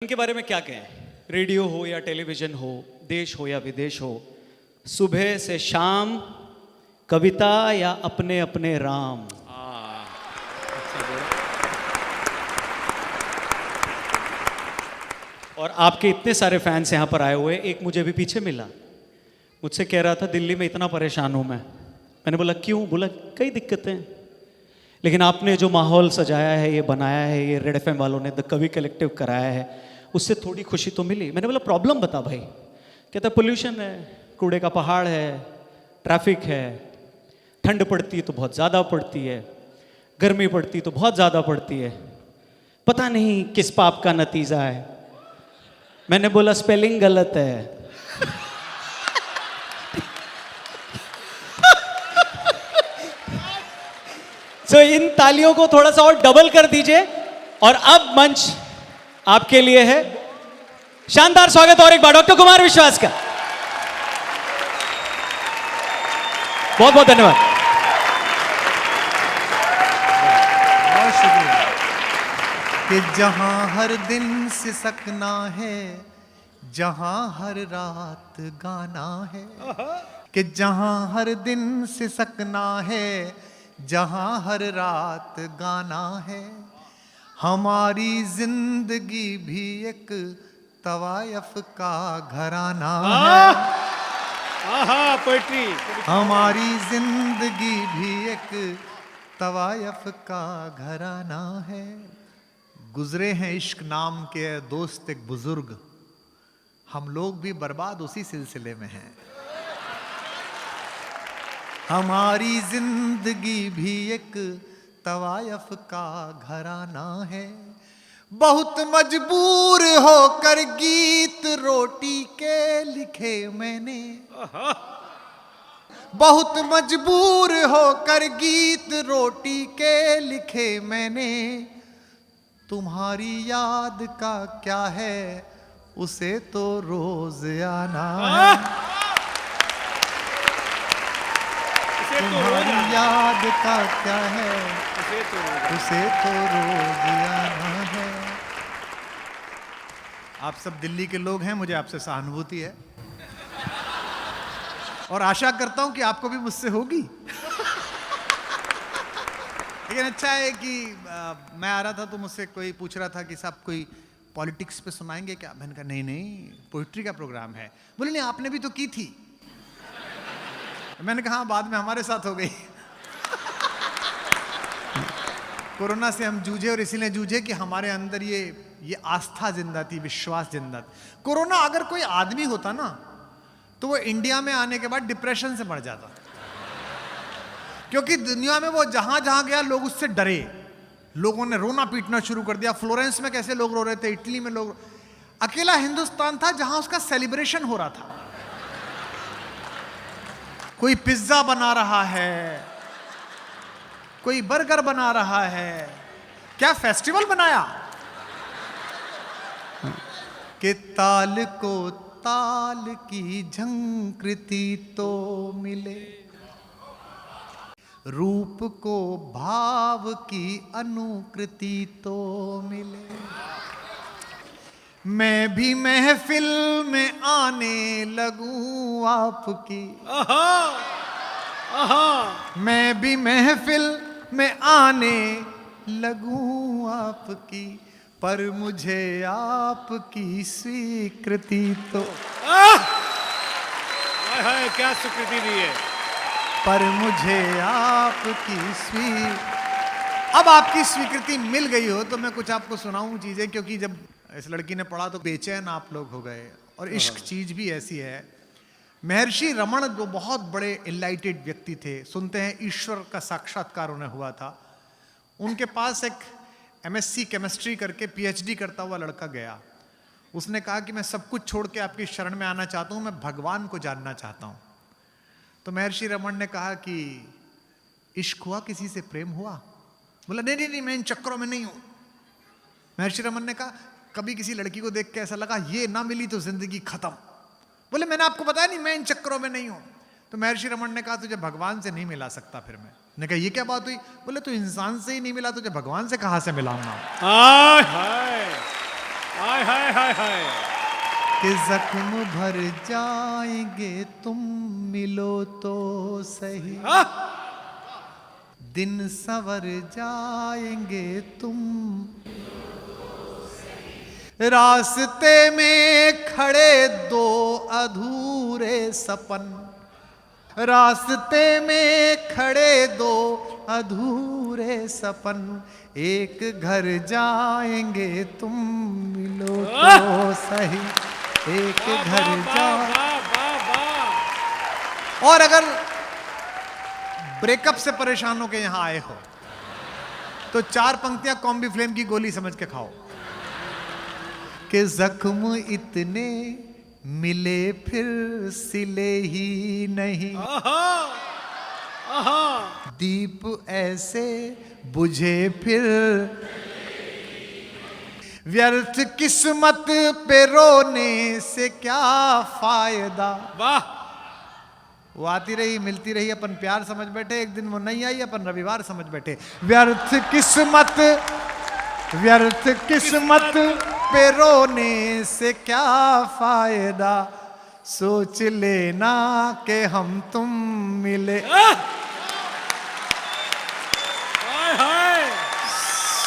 इनके बारे में क्या कहें? रेडियो हो या टेलीविजन हो, देश हो या विदेश हो, सुबह से शाम कविता या अपने अपने राम। और आपके इतने सारे फैंस यहाँ पर आए हुए, एक मुझे भी पीछे मिला, मुझसे कह रहा था दिल्ली में इतना परेशान हूँ मैंने बोला क्यों? बोला कई दिक्कतें, लेकिन आपने जो माहौल सजाया है, ये बनाया है, ये रेड एफएम वालों ने द कवि कलेक्टिव कराया है, उससे थोड़ी खुशी तो मिली। मैंने बोला प्रॉब्लम बता भाई। कहता पोल्यूशन है, कूड़े का पहाड़ है, ट्रैफिक है, ठंड पड़ती है तो बहुत ज़्यादा पड़ती है, गर्मी पड़ती तो बहुत ज़्यादा पड़ती है, पता नहीं किस पाप का नतीजा है। मैंने बोला स्पेलिंग गलत है। तो इन तालियों को थोड़ा सा और डबल कर दीजिए। और अब मंच आपके लिए है। शानदार स्वागत और एक बार डॉक्टर कुमार विश्वास का। बहुत बहुत धन्यवाद। बहुत शुक्रिया। कि जहां हर दिन सिसकना है, जहां हर रात गाना है, कि जहां हर दिन सिसकना है, जहां हर रात गाना है, हमारी जिंदगी भी एक तवायफ का घराना है। पोएट्री। हमारी जिंदगी भी एक तवायफ का घराना है। गुजरे हैं इश्क नाम के दोस्त एक बुजुर्ग, हम लोग भी बर्बाद उसी सिलसिले में हैं। हमारी जिंदगी भी एक तवायफ का घराना है। बहुत मजबूर होकर गीत रोटी के लिखे मैंने, बहुत मजबूर होकर गीत रोटी के लिखे मैंने। तुम्हारी याद का क्या है, उसे तो रोज आना है। तुम्हारी याद का क्या है, उसे तो रोज आना है। आप सब दिल्ली के लोग हैं, मुझे आपसे सहानुभूति है और आशा करता हूं कि आपको भी मुझसे होगी। लेकिन अच्छा है कि मैं आ रहा था तो मुझसे कोई पूछ रहा था कि साहब कोई पॉलिटिक्स पे सुनाएंगे क्या? मैंने कहा नहीं नहीं, पोइट्री का प्रोग्राम है। बोले नहीं आपने भी तो की थी। मैंने कहा बाद में हमारे साथ हो गई। कोरोना से हम जूझे और इसीलिए जूझे कि हमारे अंदर ये आस्था जिंदा थी, विश्वास जिंदा था। कोरोना अगर कोई आदमी होता ना तो वो इंडिया में आने के बाद डिप्रेशन से मर जाता, क्योंकि दुनिया में वो जहां जहां गया लोग उससे डरे, लोगों ने रोना पीटना शुरू कर दिया। फ्लोरेंस में कैसे लोग रो रहे थे, इटली में लोग। अकेला हिंदुस्तान था जहां उसका सेलिब्रेशन हो रहा था। कोई पिज्जा बना रहा है, कोई बर्गर बना रहा है, क्या फेस्टिवल बनाया। कि ताल को ताल की झंकृति तो मिले, रूप को भाव की अनुकृति तो मिले। मैं भी महफिल में आने लगूं आपकी, मैं भी महफिल में आने लगूं आपकी, पर मुझे आपकी स्वीकृति तो क्या स्वीकृति दी है। पर मुझे आपकी अब आपकी स्वीकृति मिल गई हो तो मैं कुछ आपको सुनाऊं चीजें, क्योंकि जब इस लड़की ने पढ़ा तो बेचैन आप लोग हो गए। और इश्क चीज भी ऐसी है। महर्षि रमण जो बहुत बड़े इनलाइटेड व्यक्ति थे, सुनते हैं ईश्वर का साक्षात्कार उन्हें हुआ था। उनके पास एक एमएससी केमिस्ट्री करके पीएचडी करता हुआ लड़का गया। उसने कहा कि मैं सब कुछ छोड़ के आपकी शरण में आना चाहता हूं, मैं भगवान को जानना चाहता हूं। तो महर्षि रमण ने कहा कि इश्क हुआ, किसी से प्रेम हुआ? बोला नहीं नहीं नहीं, मैं इन चक्करों में नहीं हूं। महर्षि रमण ने कहा कभी किसी लड़की को देख के ऐसा लगा ये ना मिली तो जिंदगी खत्म? बोले मैंने आपको बताया नहीं, मैं इन चक्करों में नहीं हूं। तो महर्षि रमण ने कहा तुझे भगवान से नहीं मिला सकता फिर मैं कहा ये क्या बात हुई? बोले तू इंसान से ही नहीं मिला, तुझे भगवान से कहां से मिलाऊंगा? हाय हाय हाय हाय। कि जख्म भर जाएंगे तुम मिलो तो सही, दिन संवर जाएंगे तुम, रास्ते में खड़े दो अधूरे सपन, रास्ते में खड़े दो अधूरे सपन, एक घर जाएंगे तुम मिलो तो सही, एक घर जा। और अगर ब्रेकअप से परेशान होकर यहां आए हो तो 4 पंक्तियां कॉम्बी फ्लेम की गोली समझ के खाओ। कि जख्म इतने मिले फिर सिले ही नहीं, दीप ऐसे बुझे फिर, व्यर्थ किस्मत पे रोने से क्या फायदा। वाह। वो आती रही मिलती रही, अपन प्यार समझ बैठे, एक दिन वो नहीं आई, अपन रविवार समझ बैठे। व्यर्थ किस्मत पे रोने से क्या फायदा, सोच लेना कि हम तुम मिले,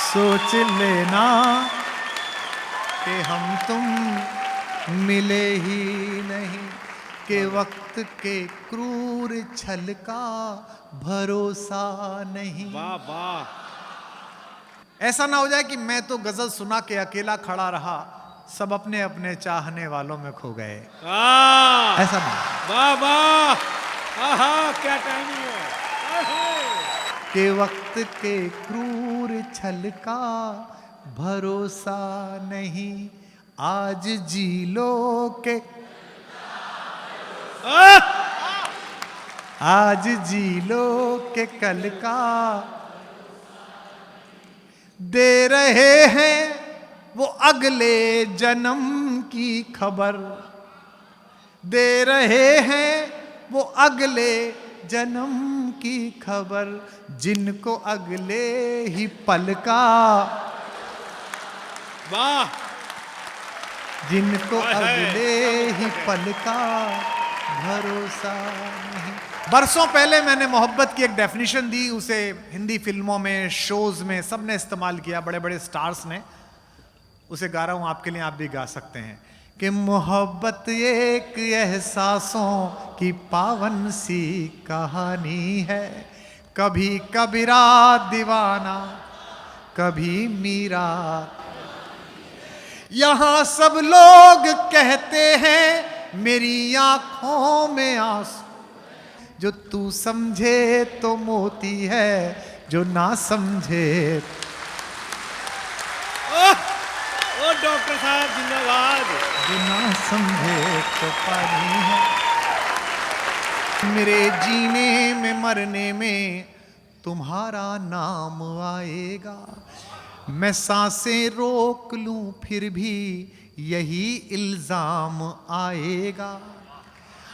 सोच लेना कि हम तुम मिले ही नहीं, के वक्त के क्रूर छल का भरोसा नहीं। वाह वाह। ऐसा ना हो जाए कि मैं तो गजल सुना के अकेला खड़ा रहा, सब अपने अपने चाहने वालों में खो गए, ऐसा नहीं। वाह वाह। आहा क्या टाइमिंग है। के वक्त के क्रूर छल का भरोसा नहीं, आज जी लो के, आज जी लो के कल का दे रहे हैं वो अगले जन्म की खबर, दे रहे हैं वो अगले जन्म की खबर, जिनको अगले ही पल का, वाह, जिनको अगले ही पल का भरोसा नहीं। बरसों पहले मैंने मोहब्बत की एक डेफिनेशन दी, उसे हिंदी फिल्मों में, शोज में सबने इस्तेमाल किया, बड़े बड़े स्टार्स ने। उसे गा रहा हूं आपके लिए, आप भी गा सकते हैं। कि मोहब्बत एक एहसासों की पावन सी कहानी है, कभी कबीरा दीवाना, कभी मीरा, यहां सब लोग कहते हैं मेरी आंखों में आंसू, जो तू समझे तो मोती है, जो ना समझे। ओ डॉक्टर साहब जिंदाबाद। जो ना समझे तो पानी है। मेरे जीने में मरने में तुम्हारा नाम आएगा, मैं सांसें रोक लूं फिर भी यही इल्जाम आएगा।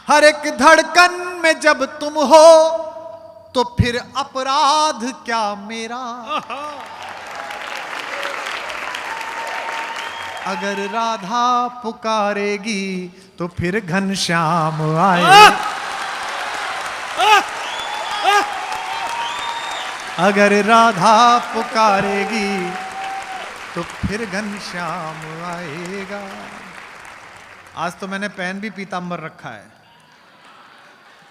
हर एक धड़कन में जब तुम हो तो फिर अपराध क्या मेरा, अगर राधा पुकारेगी तो फिर घनश्याम आए, अगर राधा पुकारेगी तो फिर घनश्याम आएगा। आज तो मैंने पेन भी पीतांबर रखा है।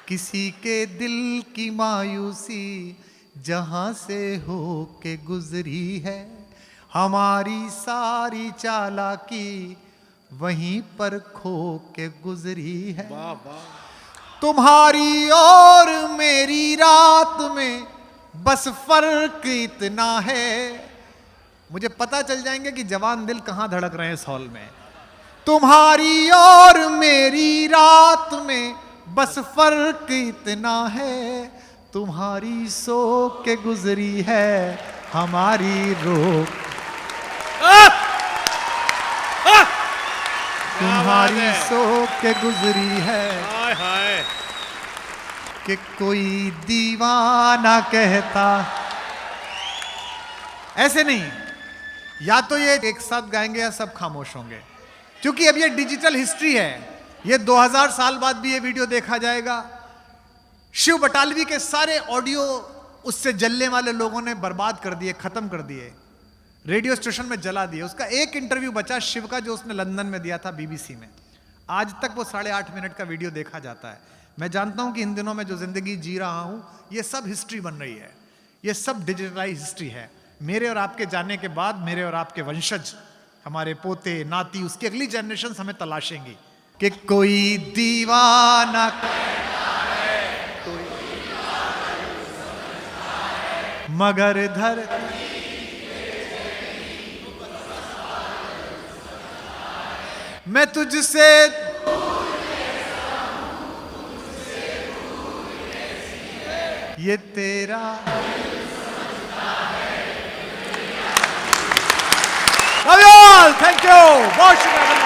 किसी के दिल की मायूसी जहां से हो के गुजरी है, हमारी सारी चालाकी वहीं पर खो के गुजरी है। वाह वाह। तुम्हारी और मेरी रात में बस फर्क इतना है, मुझे पता चल जाएंगे कि जवान दिल कहां धड़क रहे हैं इस हॉल में। तुम्हारी और मेरी रात में बस फर्क इतना है, तुम्हारी सो के गुजरी है हमारी रोक, तुम्हारी सो के गुजरी है। हाय हाय। कि कोई दीवाना कहता, ऐसे नहीं, या तो ये एक साथ गाएंगे या सब खामोश होंगे, क्योंकि अब ये डिजिटल हिस्ट्री है। ये 2000 साल बाद भी ये वीडियो देखा जाएगा। शिव बटालवी के सारे ऑडियो उससे जलने वाले लोगों ने बर्बाद कर दिए, खत्म कर दिए, रेडियो स्टेशन में जला दिए। उसका एक इंटरव्यू बचा शिव का, जो उसने लंदन में दिया था बीबीसी में। आज तक वो 8.5 मिनट का वीडियो देखा जाता है। मैं जानता हूं कि इन दिनों में जो जिंदगी जी रहा हूं, ये सब हिस्ट्री बन रही है, ये सब डिजिटलाइज हिस्ट्री है। मेरे और आपके जाने के बाद मेरे और आपके वंशज, हमारे पोते नाती, उसकी अगली जनरेशन हमें तलाशेंगी कि कोई दीवाना मगर धरती मैं तुझसे ये तेरा थैंक यू, बहुत शुक्रिया।